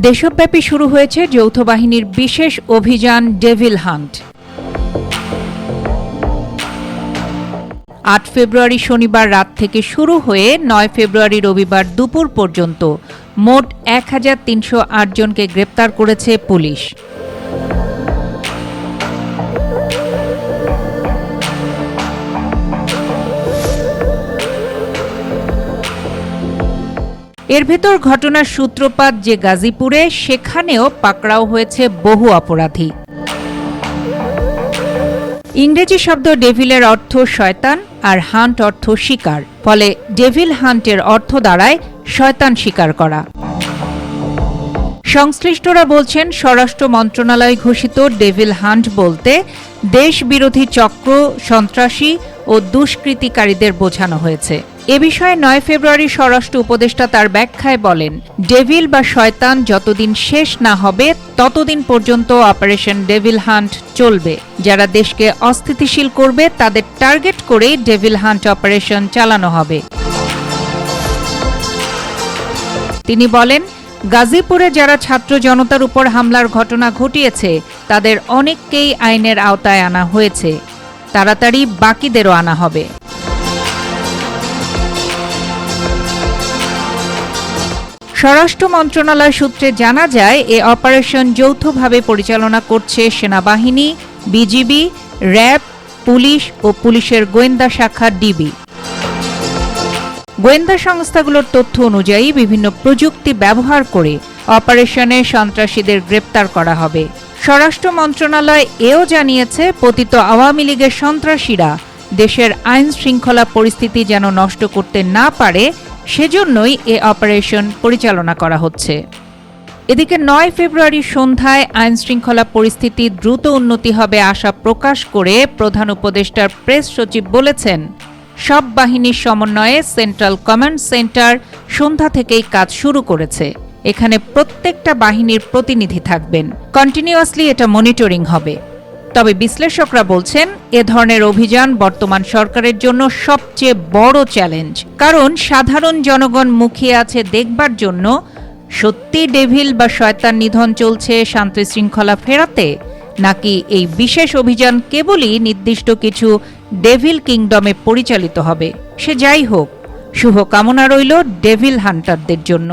দেশব্যাপী শুরু হয়েছে যৌথ বাহিনীর বিশেষ অভিযান ডেভিল হান্ট। ৮ ফেব্রুয়ারি শনিবার রাত থেকে শুরু হয়ে ৯ ফেব্রুয়ারি রবিবার দুপুর পর্যন্ত মোট ১,৩০৮ জনকে গ্রেপ্তার করেছে পুলিশ। এর ভেতর ঘটনার সূত্রপাত যে গাজীপুরে, সেখানেও পাকড়াও হয়েছে বহু অপরাধী। ইংরেজি শব্দ ডেভিলের অর্থ শয়তান আর হান্ট অর্থ শিকার, ফলে ডেভিল হান্টের অর্থ দাঁড়ায় শয়তান শিকার করা। সংশ্লিষ্টরা বলছেন, স্বরাষ্ট্র মন্ত্রণালয় ঘোষিত ডেভিল হান্ট বলতে দেশ বিরোধী চক্র, সন্ত্রাসী ও দুষ্কৃতিকারীদের বোঝানো হয়েছে। এ বিষয়ে ৯ ফেব্রুয়ারি স্বরাষ্ট্র উপদেষ্টা তার ব্যাখ্যায় বলেন, ডেভিল বা শয়তান যতদিন শেষ না হবে ততদিন পর্যন্ত অপারেশন ডেভিল হান্ট চলবে। যারা দেশকে অস্থিতিশীল করবে তাদের টার্গেট করেই ডেভিল হান্ট অপারেশন চালানো হবে। তিনি বলেন, গাজীপুরে যারা ছাত্র জনতার উপর হামলার ঘটনা ঘটিয়েছে তাদের অনেককেই আইনের আওতায় আনা হয়েছে, তাড়াতাড়ি বাকিদেরও আনা হবে। স্বরাষ্ট্র মন্ত্রণালয় সূত্রে জানা যায়, এ অপারেশন যৌথভাবে পরিচালনা করছে সেনাবাহিনী, বিজিবি, র্যাব, পুলিশ ও পুলিশের গোয়েন্দা শাখা ডিবি। গোয়েন্দা সংস্থাগুলোর তথ্য অনুযায়ী বিভিন্ন প্রযুক্তি ব্যবহার করে অপারেশনে সন্ত্রাসীদের গ্রেপ্তার করা হবে। স্বরাষ্ট্র মন্ত্রণালয় এও জানিয়েছে, পতিত আওয়ামী লীগের সন্ত্রাসীরা দেশের আইন শৃঙ্খলা পরিস্থিতি যেন নষ্ট করতে না পারে, সেজন্যই এ অপারেশন পরিচালনা করা হচ্ছে। এদিকে ৯ ফেব্রুয়ারি সন্ধ্যায় আইন শৃঙ্খলা পরিস্থিতি দ্রুত উন্নতি হবে আশা প্রকাশ করে প্রধান উপদেষ্টার প্রেস সচিব বলেছেন, সব বাহিনীর সমন্বয়ে সেন্ট্রাল কমান্ড সেন্টার সন্ধ্যা থেকেই কাজ শুরু করেছে। এখানে প্রত্যেকটা বাহিনীর প্রতিনিধি থাকবেন, কন্টিনিউয়াসলি এটা মনিটরিং হবে। তবে বিশ্লেষকরা বলছেন, এ ধরনের অভিযান বর্তমান সরকারের জন্য সবচেয়ে বড় চ্যালেঞ্জ, কারণ সাধারণ জনগণ মুখিয়ে আছে দেখবার জন্য সত্যি ডেভিল বা শয়তান নিধন চলছে শান্তি শৃঙ্খলা ফেরাতে, নাকি এই বিশেষ অভিযান কেবলই নির্দিষ্ট কিছু ডেভিল কিংডমে পরিচালিত হবে। সে যাই হোক, শুভকামনা রইল ডেভিল হান্টারদের জন্য।